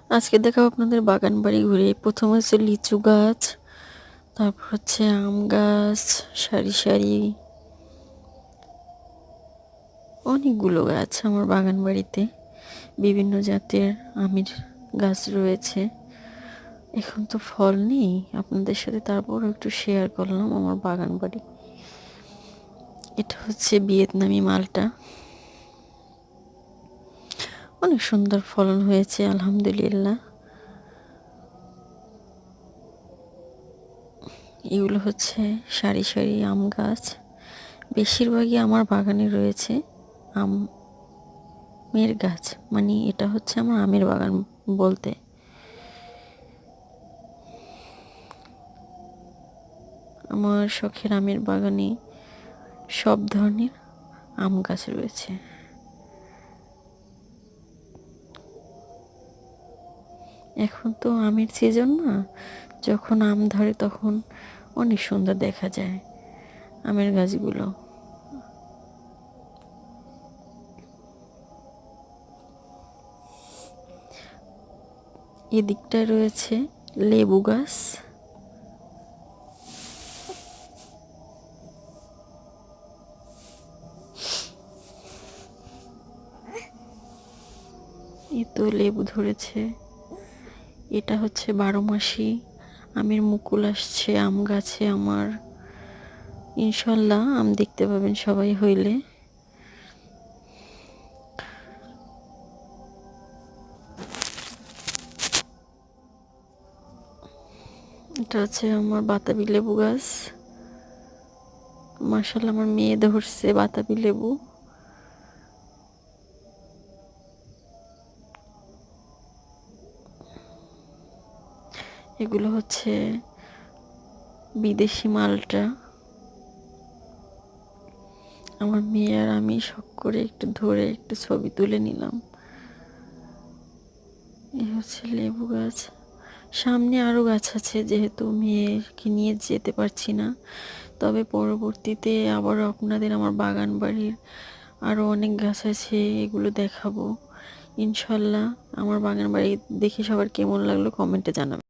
আজকে দেখাবো আপনাদের বাগান বাড়ি ঘুরে। প্রথমে হচ্ছে লিচু গাছ, তারপর হচ্ছে আম গাছ, সারি সারি অনেকগুলো গাছ আমার বাগান বাড়িতে। বিভিন্ন জাতের আমের গাছ রয়েছে। এখন তো ফল নেই আপনাদের সাথে, তারপরও একটু শেয়ার করলাম আমার বাগান বাড়ি। এটা হচ্ছে ভিয়েতনামি মালটা, অনেক সুন্দর ফলন হয়েছে আলহামদুলিল্লাহ। এগুলো হচ্ছে সারি সারি আম গাছ। বেশিরভাগই আমার বাগানে রয়েছে আমের গাছ, মানে এটা হচ্ছে আমার আমের বাগান বলতে। আমার শখের আমের বাগানে সব ধরনের আম গাছ রয়েছে। এখন তো আমের সিজন না, যখন আম ধরে তখন অনেক সুন্দর দেখা যায় আমের গাছগুলো। এদিকটায় রয়েছে লেবু গাছ। এই তো লেবু ধরেছে। এটা হচ্ছে 12 মাসি আমের মুকুল আসছে আম গাছে আমার। ইনশাল্লাহ আম দেখতে পাবেন সবাই হইলে। এটা হচ্ছে আমার বাতাবি লেবু গাছ। মাশাআল্লাহ আমার মেয়ে ধরছে বাতাবি লেবু। এগুলো হচ্ছে বিদেশি মালটা। আমার মেয়ে আর আমি শখ করে একটু ধরে একটু ছবি তুলে নিলাম। এই হচ্ছে লেবু গাছ। সামনে আরো গাছ আছে, যেহেতু মেয়েকে নিয়ে যেতে পারছি না, তবে পরবর্তীতে আবার আপনাদের আমার বাগান বাড়ির আরো অনেক গাছ আছে, এগুলো দেখাবো ইনশাল্লাহ। আমার বাগান বাড়ি দেখে সবার কেমন লাগলো কমেন্টে জানাবেন।